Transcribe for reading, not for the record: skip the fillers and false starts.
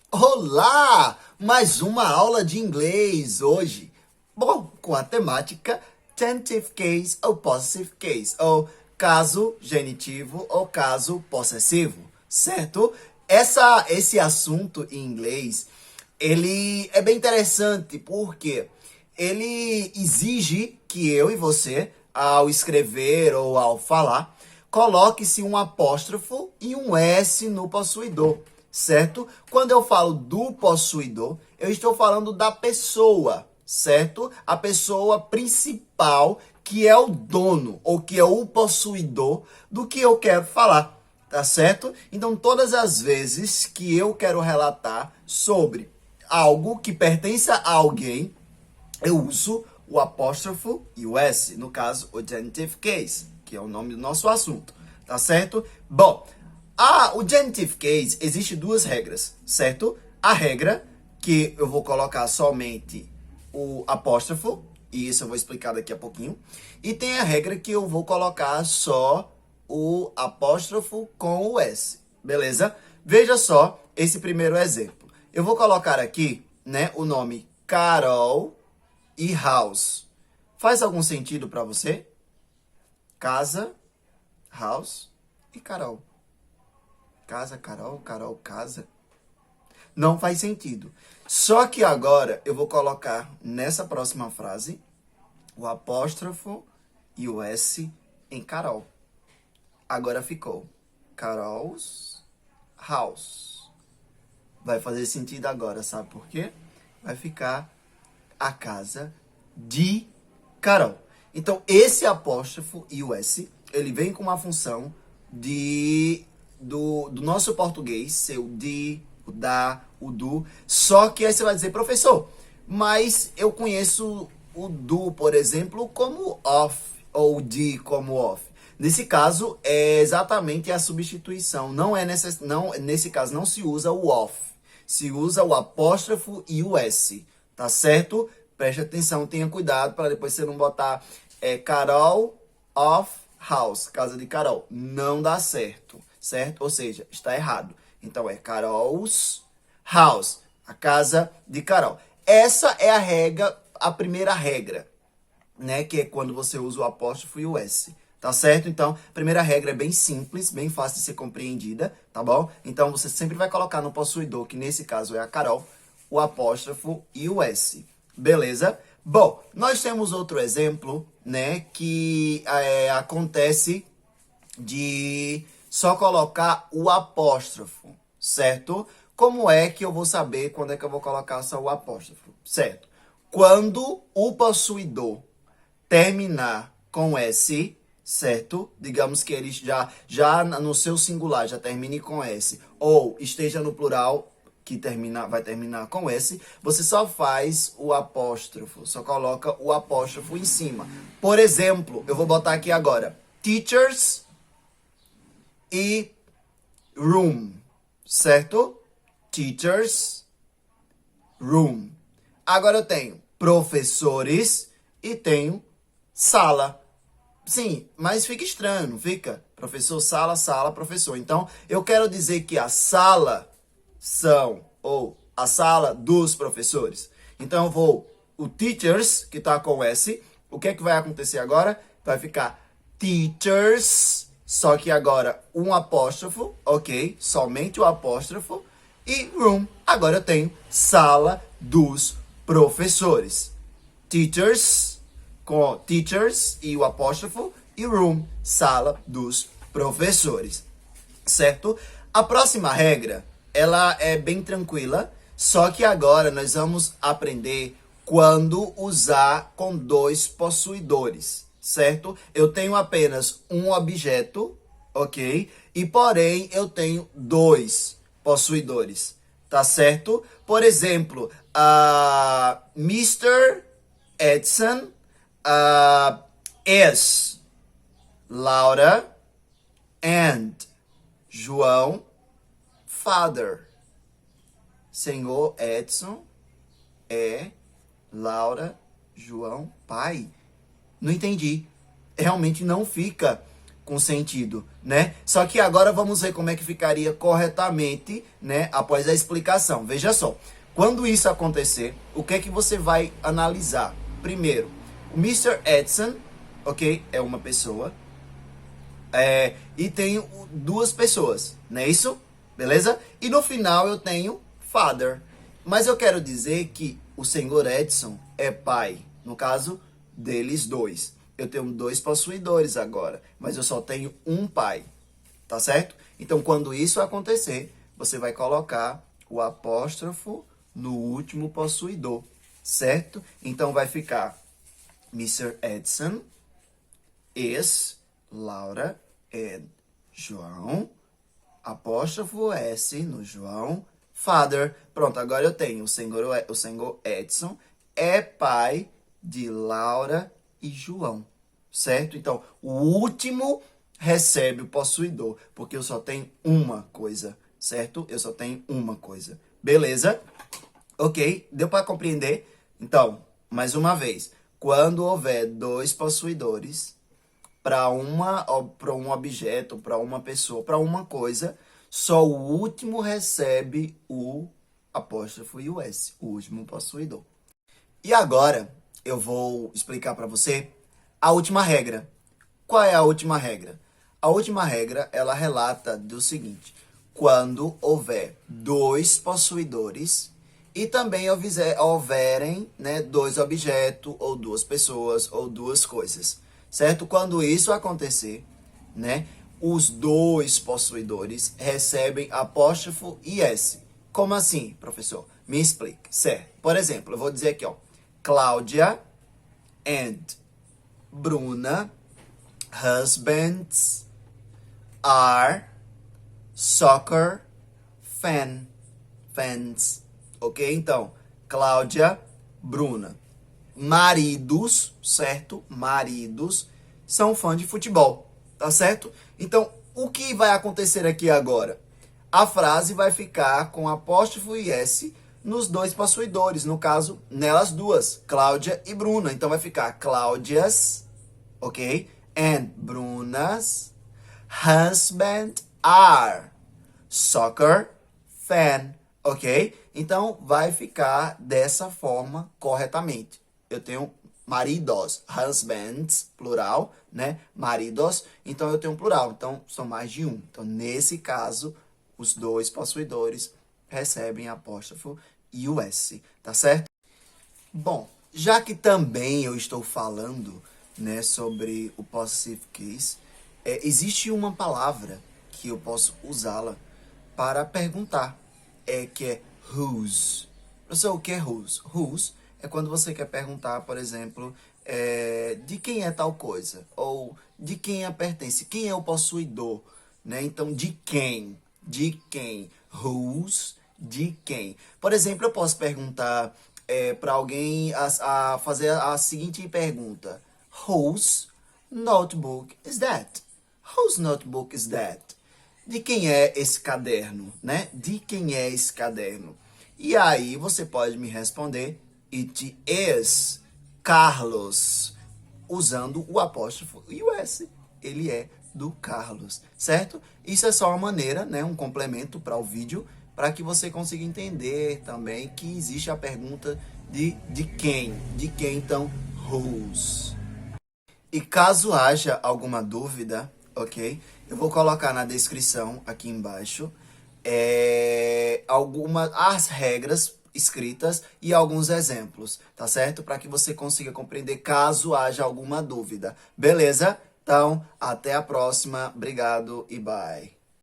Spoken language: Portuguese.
Olá! Mais uma aula de inglês hoje. Bom, com a temática tentative case ou possessive case, ou caso genitivo ou caso possessivo, certo? Esse assunto em inglês, ele é bem interessante porque ele exige que eu e você, ao escrever ou ao falar, coloque-se um apóstrofo e um S no possuidor, certo? Quando eu falo do possuidor, eu estou falando da pessoa, certo? A pessoa principal que é o dono ou que é o possuidor do que eu quero falar, tá certo? Então, todas as vezes que eu quero relatar sobre algo que pertence a alguém, eu uso o apóstrofo e o S, no caso, o genitive case, que é o nome do nosso assunto, tá certo? Bom, o genitive case, existe duas regras, certo? A regra, que eu vou colocar somente o apóstrofo, e isso eu vou explicar daqui a pouquinho, e tem a regra que eu vou colocar só o apóstrofo com o S, beleza? Veja só esse primeiro exemplo. Eu vou colocar aqui, né, o nome Carol e house. Faz algum sentido para você? Casa, house e Carol. Casa, Carol, Carol, casa. Não faz sentido. Só que agora eu vou colocar nessa próxima frase o apóstrofo e o S em Carol. Agora ficou Carol's house. Vai fazer sentido agora, sabe por quê? Vai ficar a casa de Carol. Então, esse apóstrofo e o S, ele vem com uma função do nosso português, ser o de, o da, o do. Só que aí você vai dizer, professor, mas eu conheço o do, por exemplo, como off, ou o de como off. Nesse caso, é exatamente a substituição. Nesse caso, não se usa o off. Se usa o apóstrofo e o S. Tá certo? Preste atenção, tenha cuidado para depois você não botar Carol of house, casa de Carol. Não dá certo, certo? Ou seja, está errado. Então é Carol's house, a casa de Carol. Essa é a regra, a primeira regra, né? Que é quando você usa o apóstrofo e o S. Tá certo? Então, a primeira regra é bem simples, bem fácil de ser compreendida, tá bom? Então, você sempre vai colocar no possuidor, que nesse caso é a Carol, o apóstrofo e o S. Beleza? Bom, nós temos outro exemplo, né? Que acontece de só colocar o apóstrofo, certo? Como é que eu vou saber quando é que eu vou colocar só o apóstrofo? Certo. Quando o possuidor terminar com S, certo? Digamos que ele já no seu singular já termine com S, ou esteja no plural que vai terminar com S, você só faz o apóstrofo, só coloca o apóstrofo em cima. Por exemplo, eu vou botar aqui agora, teachers e room, certo? Teachers, room. Agora eu tenho professores e tenho sala. Sim, mas fica estranho, não fica? Professor, sala, sala, professor. Então, eu quero dizer que a sala ou a sala dos professores. Então, eu vou, o teachers, que está com S, o que é que vai acontecer agora? Vai ficar teachers, só que agora um apóstrofo, ok? Somente o apóstrofo. E room, agora eu tenho sala dos professores. Teachers, com teachers e o apóstrofo, e room, sala dos professores, certo? A próxima regra, ela é bem tranquila, só que agora nós vamos aprender quando usar com dois possuidores, certo? Eu tenho apenas um objeto, ok? E porém eu tenho dois possuidores, tá certo? Por exemplo, Mr. Edson is Laura and João father. Senhor Edson é Laura, João pai. Não entendi. Realmente não fica com sentido, né? Só que agora vamos ver como é que ficaria corretamente, né, após a explicação. Veja só, quando isso acontecer, o que é que você vai analisar? Primeiro, o Mr. Edson, ok, é uma pessoa, e tenho duas pessoas, não é isso? Beleza? E no final eu tenho father. Mas eu quero dizer que o senhor Edson é pai, no caso deles dois. Eu tenho dois possuidores agora, mas eu só tenho um pai, tá certo? Então, quando isso acontecer, você vai colocar o apóstrofo no último possuidor, certo? Então, vai ficar Mr. Edson is Laura and João, apóstrofo S no João, father. Pronto, agora eu tenho o senhor Edson é pai de Laura e João, certo? Então, o último recebe o possuidor, porque eu só tenho uma coisa, certo? Eu só tenho uma coisa. Beleza? Ok? Deu para compreender? Então, mais uma vez, quando houver dois possuidores para um objeto, para uma pessoa, para uma coisa, só o último recebe o apóstrofo e o S, o último possuidor. E agora eu vou explicar para você a última regra. Qual é a última regra? A última regra, ela relata do seguinte: quando houver dois possuidores e também houverem, né, dois objetos, ou duas pessoas, ou duas coisas, certo? Quando isso acontecer, né, os dois possuidores recebem apóstrofo e S. Como assim, professor? Me explique. Certo. Por exemplo, eu vou dizer aqui, ó, Cláudia and Bruna husbands are soccer fans. Ok? Então, Cláudia, Bruna. Maridos, certo? Maridos são fãs de futebol, tá certo? Então, o que vai acontecer aqui agora? A frase vai ficar com apóstrofo e S nos dois possuidores, no caso, nelas duas, Cláudia e Bruna. Então, vai ficar Cláudias, ok? And Bruna's husband are soccer fan, ok? Então, vai ficar dessa forma corretamente. Eu tenho maridos, husbands, plural, né? Maridos, então eu tenho um plural, então são mais de um. Então, nesse caso, os dois possuidores recebem apóstrofo e o S, tá certo? Bom, já que também eu estou falando, né, sobre o possessive case, existe uma palavra que eu posso usá-la para perguntar, que é whose. Professor, o que é whose? Whose é quando você quer perguntar, por exemplo, de quem é tal coisa, ou de quem pertence, quem é o possuidor, né? Então, de quem, whose, de quem. Por exemplo, eu posso perguntar para alguém a fazer a seguinte pergunta: whose notebook is that? Whose notebook is that? De quem é esse caderno, né? De quem é esse caderno? E aí você pode me responder: it is Carlos, usando o apóstrofo e o S. Ele é do Carlos, certo? Isso é só uma maneira, né, um complemento para o vídeo, para que você consiga entender também que existe a pergunta de quem. De quem, então, whose. E caso haja alguma dúvida, ok? Eu vou colocar na descrição aqui embaixo as regras escritas e alguns exemplos, tá certo? Para que você consiga compreender caso haja alguma dúvida. Beleza? Então, até a próxima. Obrigado e bye.